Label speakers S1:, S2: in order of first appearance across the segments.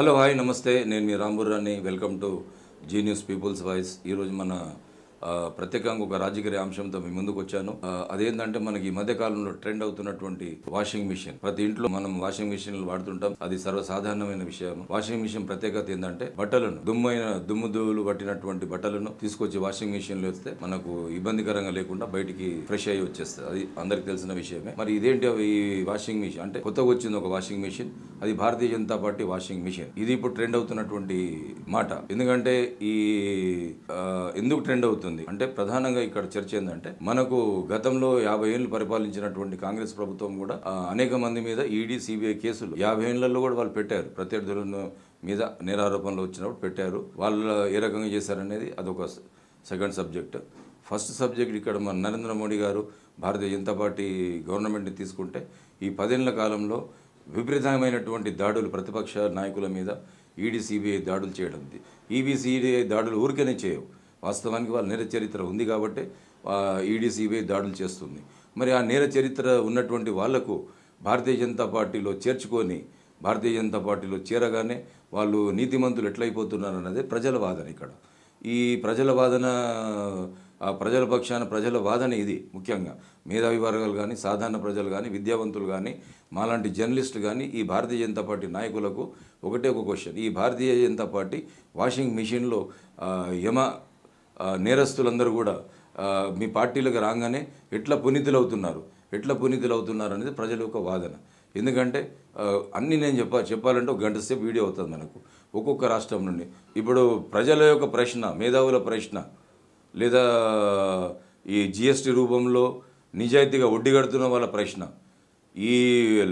S1: Hello hi నమస్తే నేను మీ రాంబుర్రాని welcome to Zee News people's voice ఈరోజు మన ప్రత్యేకంగా ఒక రాజకీయ అంశంతో మీ ముందుకు వచ్చాను. అదేంటంటే మనకి ఈ మధ్య కాలంలో ట్రెండ్ అవుతున్నటువంటి వాషింగ్ మిషన్. ప్రతి ఇంట్లో మనం వాషింగ్ మిషన్లు వాడుతుంటాం, అది సర్వసాధారణమైన విషయం. వాషింగ్ మిషన్ ప్రత్యేకత ఏంటంటే బట్టలను దుమ్ములు పట్టినటువంటి బట్టలను తీసుకొచ్చి వాషింగ్ మిషన్ లో వేస్తే మనకు ఇబ్బందికరంగా లేకుండా బయటికి ఫ్రెష్ అయ్యి వచ్చేస్తుంది. అది అందరికి తెలిసిన విషయమే. మరి ఇదేంటి ఈ వాషింగ్ మిషన్ అంటే కొత్తగా వచ్చింది ఒక వాషింగ్ మిషన్, అది Bharatiya Janata party washing machine. ఇది ఇప్పుడు ట్రెండ్ అవుతున్నటువంటి మాట. ఎందుకంటే ఈ ఎందుకు ట్రెండ్ అవుతుంది అంటే ప్రధానంగా ఇక్కడ చర్చ ఏంటంటే మనకు గతంలో 50 ఏళ్లు పరిపాలించినటువంటి కాంగ్రెస్ ప్రభుత్వం కూడా అనేక మంది మీద ఈడీ సిబిఐ కేసులు 50 ఏళ్లలో కూడా వాళ్ళు పెట్టారు. ప్రత్యర్థుల మీద నేరారోపణలు వచ్చినప్పుడు పెట్టారు. వాళ్ళు ఏ రకంగా చేశారనేది అదొక సెకండ్ సబ్జెక్ట్. ఫస్ట్ సబ్జెక్ట్ ఇక్కడ మన నరేంద్ర మోడీ గారు భారతీయ జనతా పార్టీ గవర్నమెంట్ని తీసుకుంటే ఈ 10 ఏళ్ల కాలంలో విపరీతమైనటువంటి దాడులు ప్రతిపక్ష నాయకుల మీద ఈడీ సిబిఐ దాడులు చేయడం. ఈడీ సిబిఐ దాడులు ఊరికేనే చేయవు, వాస్తవానికి వాళ్ళ నేర చరిత్ర ఉంది కాబట్టి ఈడీ సిబిఐ దాడులు చేస్తుంది. మరి ఆ నేర చరిత్ర ఉన్నటువంటి వాళ్లకు భారతీయ జనతా పార్టీలో చేర్చుకొని భారతీయ జనతా పార్టీలో చేరగానే వాళ్ళు నీతిమంతులు ఎట్లయిపోతున్నారు అన్నదే ప్రజల వాదన. ఇక్కడ ఈ ప్రజల వాదన, ప్రజల పక్షాన ప్రజల వాదన ఇది. ముఖ్యంగా మేధావి వర్గాలు కానీ, సాధారణ ప్రజలు కానీ, విద్యావంతులు కానీ, మాలాంటి జర్నలిస్టులు కానీ ఈ భారతీయ జనతా పార్టీ నాయకులకు ఒకటే ఒక క్వశ్చన్: ఈ భారతీయ జనతా పార్టీ వాషింగ్ మిషన్లో నేరస్తులందరూ కూడా మీ పార్టీలకు రాగానే ఎట్లా పునీతులవుతున్నారు అనేది ప్రజల యొక్క వాదన. ఎందుకంటే అన్నీ నేను చెప్పాలంటే ఒక గంట సేపు వీడియో అవుతుంది మనకు ఒక్కొక్క రాష్ట్రం నుండి. ఇప్పుడు ప్రజల యొక్క ప్రశ్న, మేధావుల ప్రశ్న, లేదా ఈ జిఎస్టీ రూపంలో నిజాయితీగా వడ్డీ కడుతున్న వాళ్ళ ప్రశ్న, ఈ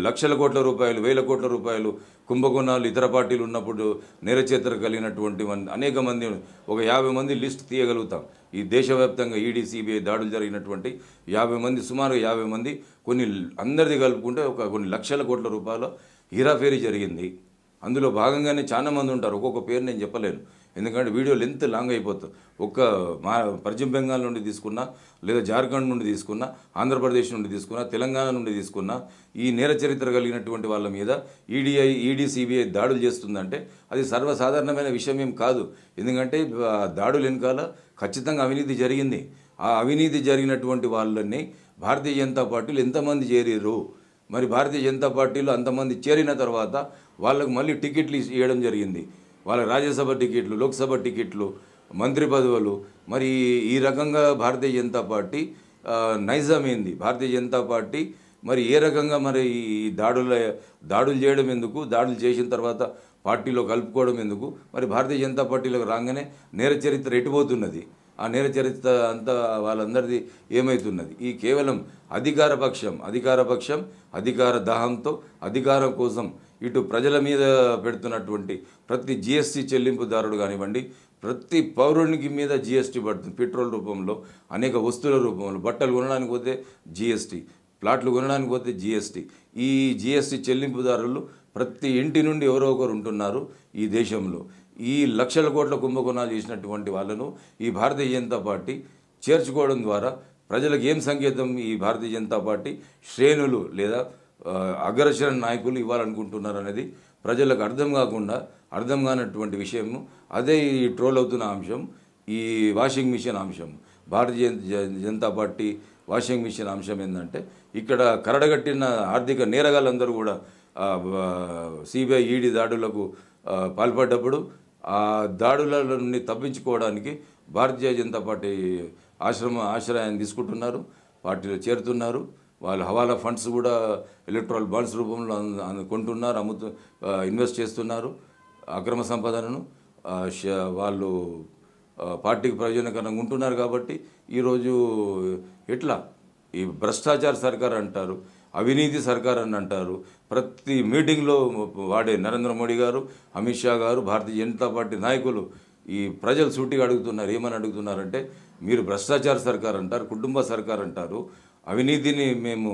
S1: లక్షల కోట్ల రూపాయలు, వేల కోట్ల రూపాయలు కుంభకోణాలు ఇతర పార్టీలు ఉన్నప్పుడు నేరచరిత్ర కలిగినటువంటి అనేక మంది, ఒక 50 మంది లిస్ట్ తీయగలుగుతాం. ఈ దేశవ్యాప్తంగా ఈడీ సిబిఐ దాడులు జరిగినటువంటి 50 మంది, సుమారు 50 మంది, కొన్ని అందరిది కలుపుకుంటే కొన్ని లక్షల కోట్ల రూపాయల హీరాఫేరీ జరిగింది. అందులో భాగంగానే చాలా మంది ఉంటారు. ఒక్కొక్క పేరు నేను చెప్పలేను, ఎందుకంటే వీడియో లెంత్ లాంగ్ అయిపోతుంది. పశ్చిమ బెంగాల్ నుండి తీసుకున్నా, లేదా జార్ఖండ్ నుండి తీసుకున్నా, ఆంధ్రప్రదేశ్ నుండి తీసుకున్నా, తెలంగాణ నుండి తీసుకున్నా, ఈ నేర చరిత్ర కలిగినటువంటి వాళ్ళ మీద ఈడీ సిబిఐ దాడులు చేస్తుందంటే అది సర్వసాధారణమైన విషయం ఏం కాదు. ఎందుకంటే దాడులు వెనకాల ఖచ్చితంగా అవినీతి జరిగింది. ఆ అవినీతి జరిగినటువంటి వాళ్ళని భారతీయ జనతా పార్టీలు ఎంతమంది చేరారు? మరి భారతీయ జనతా పార్టీలో అంతమంది చేరిన తర్వాత వాళ్ళకు మళ్ళీ టికెట్లు ఇవ్వడం జరిగింది. వాళ్ళ రాజ్యసభ టికెట్లు, లోక్సభ టికెట్లు, మంత్రి పదవులు. మరి ఈ రకంగా భారతీయ జనతా పార్టీ నైజం ఏంది? భారతీయ జనతా పార్టీ మరి ఏ రకంగా మరి ఈ దాడులు చేయడం ఎందుకు? దాడులు చేసిన తర్వాత పార్టీలో కలుపుకోవడం ఎందుకు? మరి భారతీయ జనతా పార్టీలోకి రాగానే నేర చరిత్ర ఎటుపోతున్నది? ఆ నేర చరిత్ర అంతా వాళ్ళందరిది ఏమవుతున్నది? ఈ కేవలం అధికార పక్షం అధికార దాహంతో, అధికారం కోసం ఇటు ప్రజల మీద పెడుతున్నటువంటి ప్రతి జిఎస్టీ చెల్లింపుదారుడు కానివ్వండి, ప్రతి పౌరునికి మీద జిఎస్టీ పడుతుంది. పెట్రోల్ రూపంలో, అనేక వస్తువుల రూపంలో, బట్టలు కొనడానికి పోతే జిఎస్టీ, ప్లాట్లు కొనడానికి పోతే జిఎస్టీ. ఈ జిఎస్టీ చెల్లింపుదారులు ప్రతి ఇంటి నుండి ఎవరో ఒకరు ఉంటున్నారు ఈ దేశంలో. ఈ లక్షల కోట్ల కుంభకోణాలు చేసినటువంటి వాళ్ళను ఈ భారతీయ జనతా పార్టీ చేర్చుకోవడం ద్వారా ప్రజలకు ఏం సంకేతం ఈ భారతీయ జనతా పార్టీ శ్రేణులు లేదా అగ్రశ్రేణి నాయకులు ఇవ్వాలనుకుంటున్నారు అనేది ప్రజలకు అర్థం కానటువంటి విషయము. అదే ఈ ట్రోల్ అవుతున్న అంశం, ఈ వాషింగ్ మిషన్ అంశం. Bharatiya Janata party washing machine అంశం ఏంటంటే ఇక్కడ కరడగట్టిన ఆర్థిక నేరగాళ్ళందరూ కూడా సిబిఐ ఈడీ దాడులకు పాల్పడ్డప్పుడు ఆ దాడుల నుండి తప్పించుకోవడానికి భారతీయ జనతా పార్టీ ఆశ్రయాన్ని తీసుకుంటున్నారు, పార్టీలో చేరుతున్నారు. వాళ్ళు హవాలా ఫండ్స్ కూడా ఎలక్ట్రల్ బాండ్స్ రూపంలో కొంటున్నారు, ఇన్వెస్ట్ చేస్తున్నారు. అక్రమ సంపదనను వాళ్ళు పార్టీకి ప్రయోజనకరంగా ఉంటున్నారు. కాబట్టి ఈరోజు ఎట్లా ఈ భ్రష్టాచార సర్కార్ అంటారు, అవినీతి సర్కార్ అని అంటారు. ప్రతి మీటింగ్లో వాడే నరేంద్ర మోడీ గారు, అమిత్ షా గారు, భారతీయ జనతా పార్టీ నాయకులు ఈ ప్రజలు సూటిగా అడుగుతున్నారు. ఏమని అడుగుతున్నారంటే, మీరు భ్రష్టాచార సర్కార్ అంటారు, కుటుంబ సర్కార్ అంటారు, అవినీతిని మేము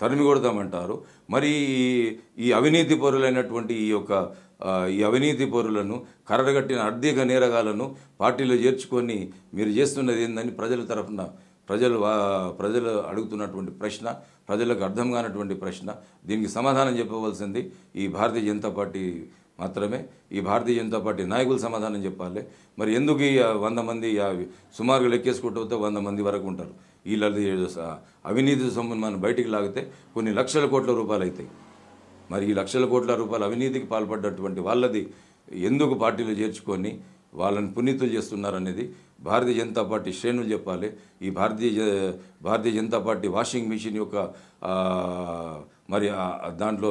S1: తరిమి కొడతామంటారు. మరి ఈ అవినీతి పరులైనటువంటి ఈ అవినీతి పరులను, కరడగట్టిన ఆర్థిక నేరగాలను పార్టీలో చేర్చుకొని మీరు చేస్తున్నది ఏందని ప్రజల తరఫున ప్రజలు అడుగుతున్నటువంటి ప్రశ్న, ప్రజలకు అర్థం కానటువంటి ప్రశ్న. దీనికి సమాధానం చెప్పవలసింది ఈ భారతీయ జనతా పార్టీ మాత్రమే ఈ భారతీయ జనతా పార్టీ నాయకులు సమాధానం చెప్పాలి. మరి ఎందుకు ఈ 100 మంది సుమారుగా లెక్కేసుకుంటూ పోతే 100 మంది వరకు ఉంటారు. వీళ్ళది అవినీతి సొమ్మును మనం బయటికి లాగితే కొన్ని లక్షల కోట్ల రూపాయలు అవుతాయి. మరి ఈ లక్షల కోట్ల రూపాయలు అవినీతికి పాల్పడ్డటువంటి వాళ్ళది ఎందుకు పార్టీలో చేర్చుకొని వాళ్ళని పునీతులు చేస్తున్నారనేది భారతీయ జనతా పార్టీ శ్రేణులు చెప్పాలి. ఈ Bharatiya Janata party washing machine యొక్క మరి దాంట్లో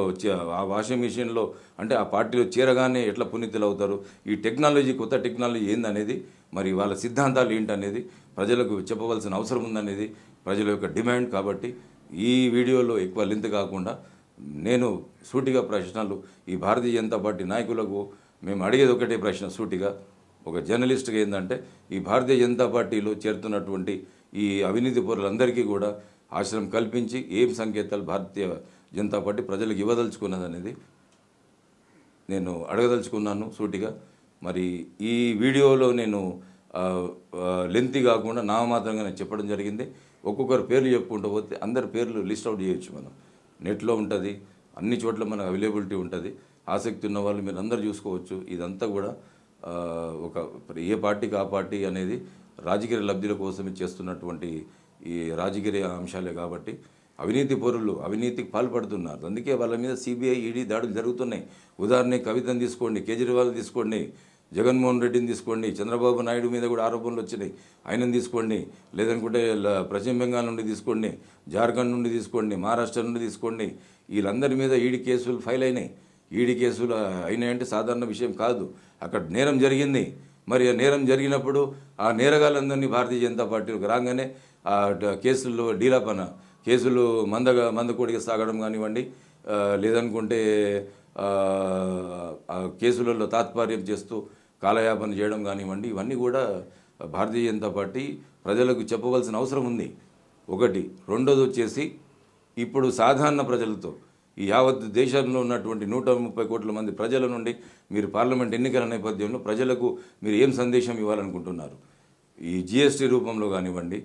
S1: ఆ వాషింగ్ మిషన్లో అంటే ఆ పార్టీలో చేరగానే ఎట్లా పునీతులు అవుతారు, ఈ టెక్నాలజీ కొత్త టెక్నాలజీ ఏందనేది, మరి వాళ్ళ సిద్ధాంతాలు ఏంటనేది ప్రజలకు చెప్పవలసిన అవసరం ఉందనేది ప్రజల యొక్క డిమాండ్. కాబట్టి ఈ వీడియోలో ఎక్కువ లెంత్ కాకుండా నేను సూటిగా ప్రశ్నలు ఈ భారతీయ జనతా పార్టీ నాయకులకు మేము అడిగేది ఒకటే ప్రశ్న సూటిగా ఒక జర్నలిస్ట్గా ఏంటంటే ఈ భారతీయ జనతా పార్టీలో చేరుతున్నటువంటి ఈ అవినీతి పరులందరికీ కూడా ఆశ్రయం కల్పించి ఏం సంకేతాలు భారతీయ జనతా పార్టీ ప్రజలకు ఇవ్వదలుచుకున్నది అనేది నేను అడగదలుచుకున్నాను సూటిగా. మరి ఈ వీడియోలో నేను లెంతీ కాకుండా నామమాత్రంగా నేను చెప్పడం జరిగింది. ఒక్కొక్కరు పేర్లు చెప్పుకుంటూ పోతే అందరి పేర్లు లిస్ట్ అవుట్ చేయొచ్చు, మనం నెట్లో ఉంటుంది, అన్ని చోట్ల మనకు అవైలబిలిటీ ఉంటుంది. ఆసక్తి ఉన్న వాళ్ళు మీరు అందరూ చూసుకోవచ్చు. ఇదంతా కూడా ఒక ఏ పార్టీకి ఆ పార్టీ అనేది రాజకీయ లబ్ధుల కోసమే చేస్తున్నటువంటి ఈ రాజకీయ అంశాలే. కాబట్టి అవినీతి పరులు అవినీతికి పాల్పడుతున్నారు. అందుకే వాళ్ళ మీద సిబిఐ ఈడీ దాడులు జరుగుతున్నాయి. ఉదాహరణకి కవితను తీసుకోండి, కేజ్రీవాల్ తీసుకోండి, జగన్మోహన్ రెడ్డిని తీసుకోండి, చంద్రబాబు నాయుడు మీద కూడా ఆరోపణలు వచ్చినాయి, ఆయనను తీసుకోండి, లేదనుకుంటే పశ్చిమ బెంగాల్ నుండి తీసుకోండి, జార్ఖండ్ నుండి తీసుకోండి, మహారాష్ట్ర నుండి తీసుకోండి, వీళ్ళందరి మీద ఈడీ కేసులు ఫైల్ అయినాయి. ఈడీ కేసులు అయినాయంటే సాధారణ విషయం కాదు. అక్కడ నేరం జరిగింది. మరి ఆ నేరం జరిగినప్పుడు ఆ నేరగాళ్ళందరినీ భారతీయ జనతా పార్టీకి రాగానే ఆ కేసుల్లో డీలాపన కేసులు మందకోడిగా సాగడం కానివ్వండి, లేదనుకుంటే కేసులలో తాత్పర్యం చేస్తూ కాలయాపన చేయడం కానివ్వండి, ఇవన్నీ కూడా భారతీయ జనతా పార్టీ ప్రజలకు చెప్పవలసిన అవసరం ఉంది. ఒకటి. రెండోది వచ్చేసి ఇప్పుడు సాధారణ ప్రజలతో ఈ యావత్ దేశంలో ఉన్నటువంటి 130 కోట్ల మంది ప్రజల నుండి మీరు పార్లమెంట్ ఎన్నికల నేపథ్యంలో ప్రజలకు మీరు ఏం సందేశం ఇవ్వాలనుకుంటున్నారు? ఈ జిఎస్టీ రూపంలో కానివ్వండి,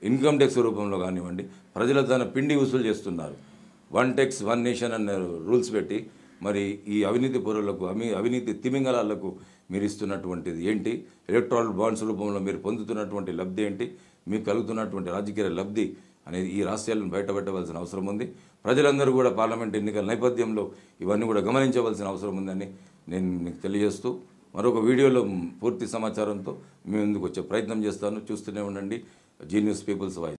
S1: ఇన్కమ్ ట్యాక్స్ రూపంలో కానివ్వండి, ప్రజల తన పిండి వసూలు చేస్తున్నారు. 1 tax 1 nation అనే రూల్స్ పెట్టి మరి ఈ అవినీతి పరులకు అవినీతి తిమింగలాలకు మీరు ఇస్తున్నటువంటిది ఏంటి? ఎలక్ట్రల్ బాండ్స్ రూపంలో మీరు పొందుతున్నటువంటి లబ్ధి ఏంటి? మీకు కలుగుతున్నటువంటి రాజకీయ లబ్ధి అనేది ఈ రహస్యాలను బయటపెట్టవలసిన అవసరం ఉంది. ప్రజలందరూ కూడా పార్లమెంట్ ఎన్నికల నేపథ్యంలో ఇవన్నీ కూడా గమనించవలసిన అవసరం ఉందని నేను మీకు తెలియజేస్తూ మరొక వీడియోలో పూర్తి సమాచారంతో మీ ముందుకు వచ్చే ప్రయత్నం చేస్తాను. చూస్తూనే ఉండండి జీ న్యూస్ పీపుల్స్ వాయిస్.